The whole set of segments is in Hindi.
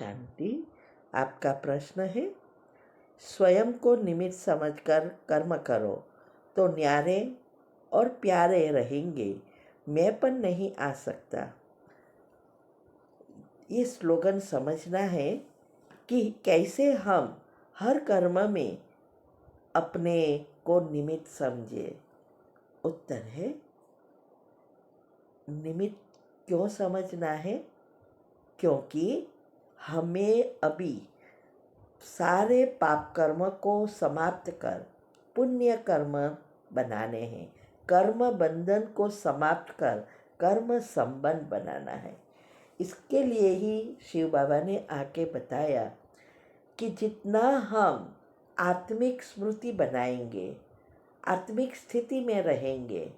शांति। आपका प्रश्न है, स्वयं को निमित्त समझकर कर्म करो तो न्यारे और प्यारे रहेंगे, मैंपन नहीं आ सकता। ये स्लोगन समझना है कि कैसे हम हर कर्म में अपने को निमित्त समझे। उत्तर है, निमित्त क्यों समझना है? क्योंकि हमें अभी सारे पाप कर्म को समाप्त कर पुण्य कर्म बनाने हैं। कर्म बंधन को समाप्त कर कर्म संबंध बनाना है। इसके लिए ही शिव बाबा ने आके बताया कि जितना हम आत्मिक स्मृति बनाएंगे, आत्मिक स्थिति में रहेंगे,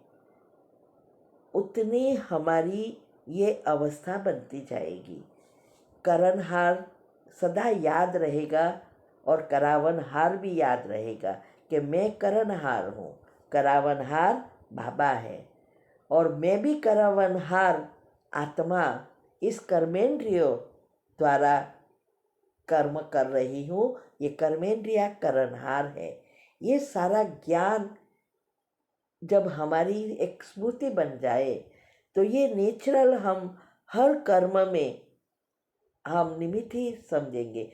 उतनी हमारी ये अवस्था बनती जाएगी। करणहार सदा याद रहेगा और करावनहार भी याद रहेगा कि मैं करणहार हूँ, करावनहार बाबा है और मैं भी करावनहार आत्मा इस कर्मेंद्रियों द्वारा कर्म कर रही हूँ। ये कर्मेंद्रिया करणहार है। ये सारा ज्ञान जब हमारी एक स्मृति बन जाए तो ये नेचुरल हम हर कर्म में हम निमित्त ही समझेंगे।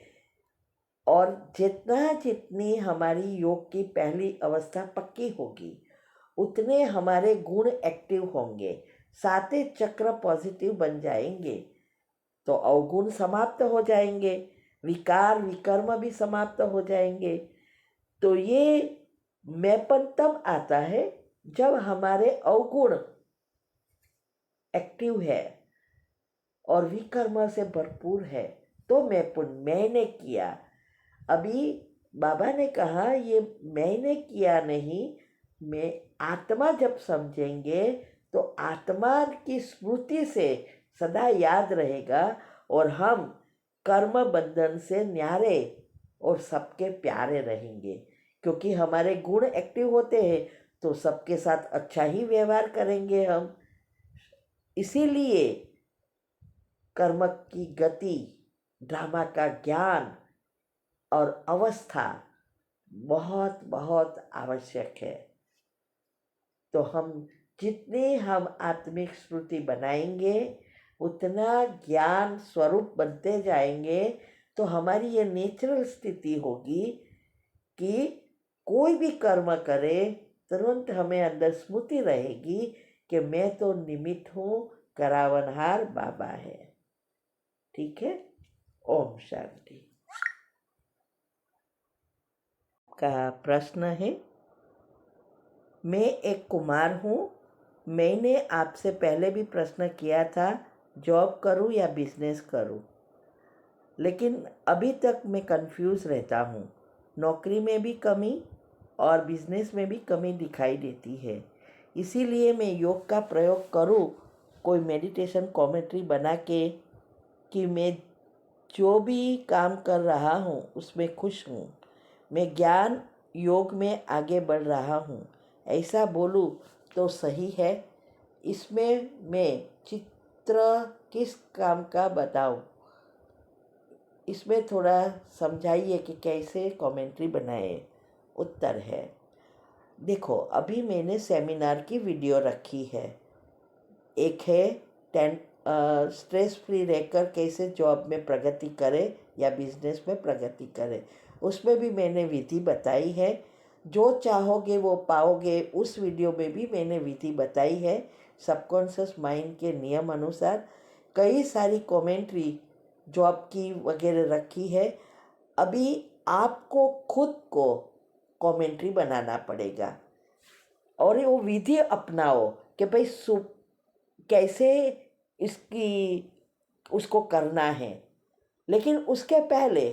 और जितनी हमारी योग की पहली अवस्था पक्की होगी, उतने हमारे गुण एक्टिव होंगे, साते चक्र पॉजिटिव बन जाएंगे, तो अवगुण समाप्त हो जाएंगे, विकार विकर्म भी समाप्त हो जाएंगे। तो ये मैंपन तब आता है जब हमारे अवगुण एक्टिव है और विकर्म से भरपूर है। तो मैंने किया। अभी बाबा ने कहा ये मैंने किया नहीं, मैं आत्मा जब समझेंगे तो आत्मा की स्मृति से सदा याद रहेगा और हम कर्म बंधन से न्यारे और सबके प्यारे रहेंगे। क्योंकि हमारे गुण एक्टिव होते हैं तो सबके साथ अच्छा ही व्यवहार करेंगे हम। इसीलिए कर्म की गति, ड्रामा का ज्ञान और अवस्था बहुत बहुत आवश्यक है। तो जितने हम आत्मिक स्मृति बनाएंगे उतना ज्ञान स्वरूप बनते जाएंगे। तो हमारी ये नेचुरल स्थिति होगी कि कोई भी कर्म करे तुरंत हमें अंदर स्मृति रहेगी कि मैं तो निमित्त हूँ, करावनहार बाबा है। ठीक है। ओम शांति। का प्रश्न है, मैं एक कुमार हूँ। मैंने आपसे पहले भी प्रश्न किया था, जॉब करूँ या बिजनेस करूँ, लेकिन अभी तक मैं कंफ्यूज रहता हूँ। नौकरी में भी कमी और बिजनेस में भी कमी दिखाई देती है। इसीलिए मैं योग का प्रयोग करूँ, कोई मेडिटेशन कमेंट्री बना के कि मैं जो भी काम कर रहा हूँ उसमें खुश हूँ, मैं ज्ञान योग में आगे बढ़ रहा हूँ, ऐसा बोलूँ तो सही है? इसमें मैं चित्र किस काम का बताऊँ? इसमें थोड़ा समझाइए कि कैसे कमेंट्री बनाए। उत्तर है, देखो अभी मैंने सेमिनार की वीडियो रखी है। एक है स्ट्रेस फ्री रहकर कैसे जॉब में प्रगति करे या बिजनेस में प्रगति करे। उसमें भी मैंने विधि बताई है। जो चाहोगे वो पाओगे, उस वीडियो में भी मैंने विधि बताई है। सबकॉन्शियस माइंड के नियम अनुसार कई सारी कमेंट्री जॉब की वगैरह रखी है। अभी आपको खुद को कमेंट्री बनाना पड़ेगा और वो विधि अपनाओ कि भाई कैसे उसको करना है। लेकिन उसके पहले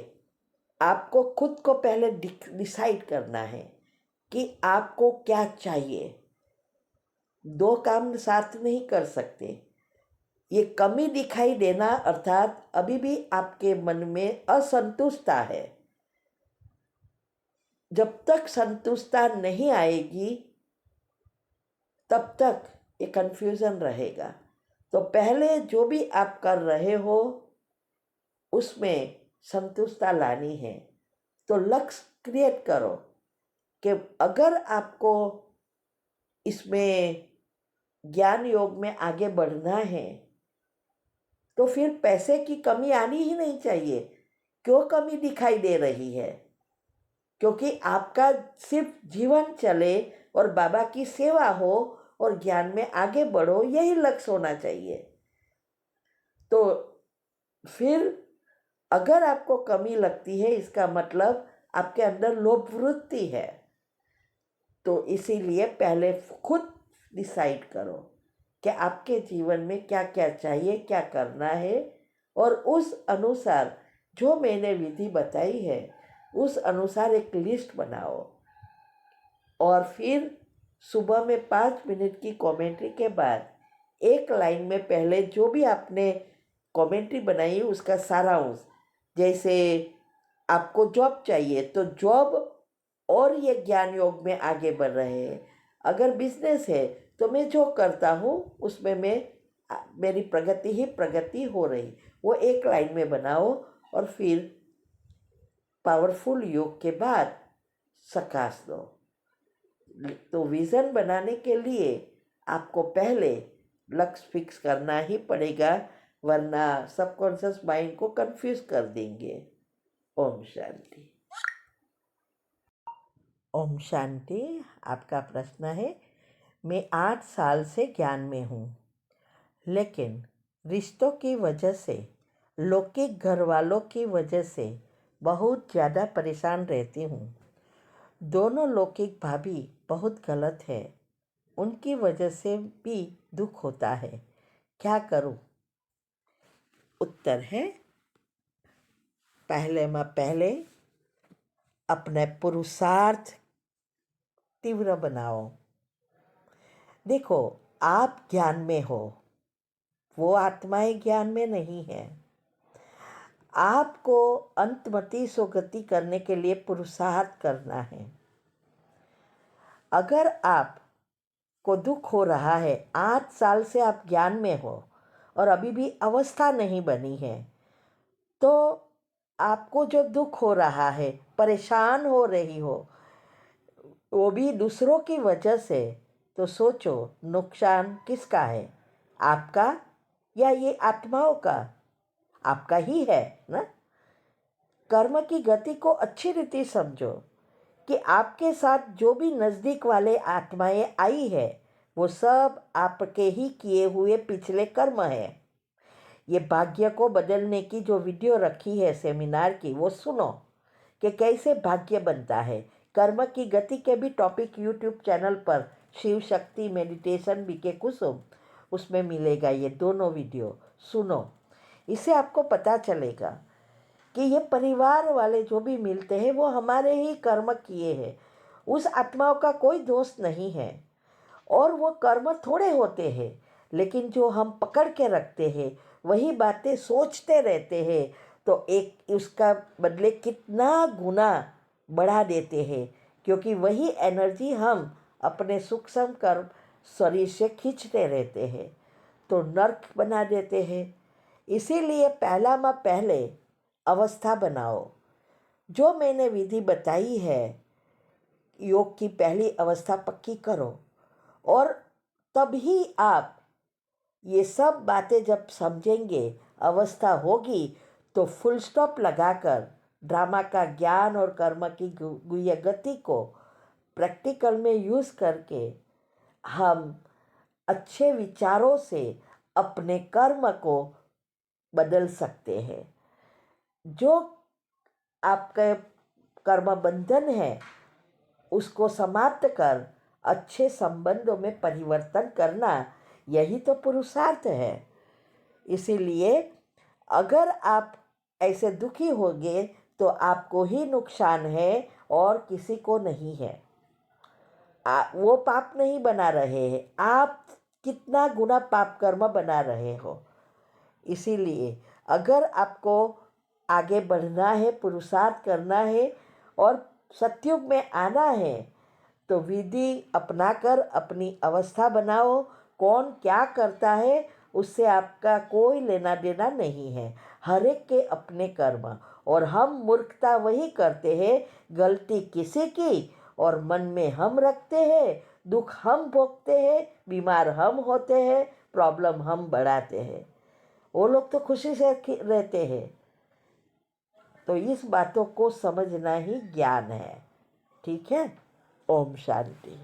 आपको खुद को पहले डिसाइड करना है कि आपको क्या चाहिए। दो काम साथ नहीं कर सकते। ये कमी दिखाई देना अर्थात अभी भी आपके मन में असंतुष्टता है। जब तक संतुष्टता नहीं आएगी तब तक ये कन्फ्यूज़न रहेगा। तो पहले जो भी आप कर रहे हो उसमें संतुष्टता लानी है तो लक्ष्य क्रिएट करो कि अगर आपको इसमें ज्ञान योग में आगे बढ़ना है तो फिर पैसे की कमी आनी ही नहीं चाहिए। क्यों कमी दिखाई दे रही है? क्योंकि आपका सिर्फ जीवन चले और बाबा की सेवा हो और ज्ञान में आगे बढ़ो, यही लक्ष्य होना चाहिए। तो फिर अगर आपको कमी लगती है इसका मतलब आपके अंदर लोभ वृत्ति है। तो इसीलिए पहले खुद डिसाइड करो कि आपके जीवन में क्या क्या चाहिए, क्या करना है, और उस अनुसार जो मैंने विधि बताई है उस अनुसार एक लिस्ट बनाओ। और फिर सुबह में 5 मिनट की कमेंट्री के बाद एक लाइन में पहले जो भी आपने कमेंट्री बनाई उसका सारांश, जैसे आपको जॉब चाहिए तो जॉब और ये ज्ञान योग में आगे बढ़ रहे हैं। अगर बिजनेस है तो मैं जो करता हूँ उसमें मेरी प्रगति ही प्रगति हो रही, वो एक लाइन में बनाओ। और फिर पावरफुल योग के बाद सकाश दो। तो विज़न बनाने के लिए आपको पहले लक्ष्य फिक्स करना ही पड़ेगा, वरना सबकॉन्शियस माइंड को कंफ्यूज कर देंगे। ओम शांति। ओम शांति। आपका प्रश्न है, मैं 8 साल से ज्ञान में हूँ, लेकिन रिश्तों की वजह से, लौकिक घर वालों की वजह से बहुत ज़्यादा परेशान रहती हूँ। दोनों लौकिक भाभी बहुत गलत है, उनकी वजह से भी दुख होता है, क्या करूँ? उत्तर है, पहले अपने पुरुषार्थ तीव्र बनाओ। देखो, आप ज्ञान में हो, वो आत्माएं ज्ञान में नहीं है। आपको अंतमति सुगति करने के लिए पुरुषार्थ करना है। अगर आपको दुख हो रहा है, 8 साल से आप ज्ञान में हो और अभी भी अवस्था नहीं बनी है, तो आपको जो दुख हो रहा है, परेशान हो रही हो, वो भी दूसरों की वजह से, तो सोचो नुकसान किसका है, आपका या ये आत्माओं का? आपका ही है ना। कर्म की गति को अच्छी रीति समझो कि आपके साथ जो भी नज़दीक वाले आत्माएं आई है वो सब आपके ही किए हुए पिछले कर्म है। ये भाग्य को बदलने की जो वीडियो रखी है सेमिनार की, वो सुनो कि कैसे भाग्य बनता है। कर्म की गति के भी टॉपिक यूट्यूब चैनल पर शिव शक्ति मेडिटेशन बीके कुसुम, उसमें मिलेगा। ये दोनों वीडियो सुनो, इससे आपको पता चलेगा कि ये परिवार वाले जो भी मिलते हैं वो हमारे ही कर्म किए हैं। उस आत्माओं का कोई दोष नहीं है, और वो कर्म थोड़े होते हैं, लेकिन जो हम पकड़ के रखते हैं वही बातें सोचते रहते हैं, तो एक उसका बदले कितना गुना बढ़ा देते हैं, क्योंकि वही एनर्जी हम अपने सूक्ष्म कर्म शरीर से खींचते रहते हैं, तो नर्क बना देते हैं। इसीलिए पहले अवस्था बनाओ। जो मैंने विधि बताई है, योग की पहली अवस्था पक्की करो, और तभी आप ये सब बातें जब समझेंगे, अवस्था होगी, तो फुल स्टॉप लगाकर ड्रामा का ज्ञान और कर्म की गुह्य गति को प्रैक्टिकल में यूज़ करके हम अच्छे विचारों से अपने कर्म को बदल सकते हैं। जो आपका कर्म बंधन है उसको समाप्त कर अच्छे संबंधों में परिवर्तन करना, यही तो पुरुषार्थ है। इसीलिए अगर आप ऐसे दुखी होंगे तो आपको ही नुकसान है और किसी को नहीं है। वो पाप नहीं बना रहे हैं, आप कितना गुना पाप कर्म बना रहे हो। इसीलिए अगर आपको आगे बढ़ना है, पुरुषार्थ करना है और सतयुग में आना है, तो विधि अपनाकर अपनी अवस्था बनाओ। कौन क्या करता है उससे आपका कोई लेना देना नहीं है। हर एक के अपने कर्म। और हम मूर्खता वही करते हैं, गलती किसी की और मन में हम रखते हैं, दुख हम भोगते हैं, बीमार हम होते हैं, प्रॉब्लम हम बढ़ाते हैं। वो लोग तो खुशी से रहते हैं। तो इस बातों को समझना ही ज्ञान है। ठीक है। ओम शांति।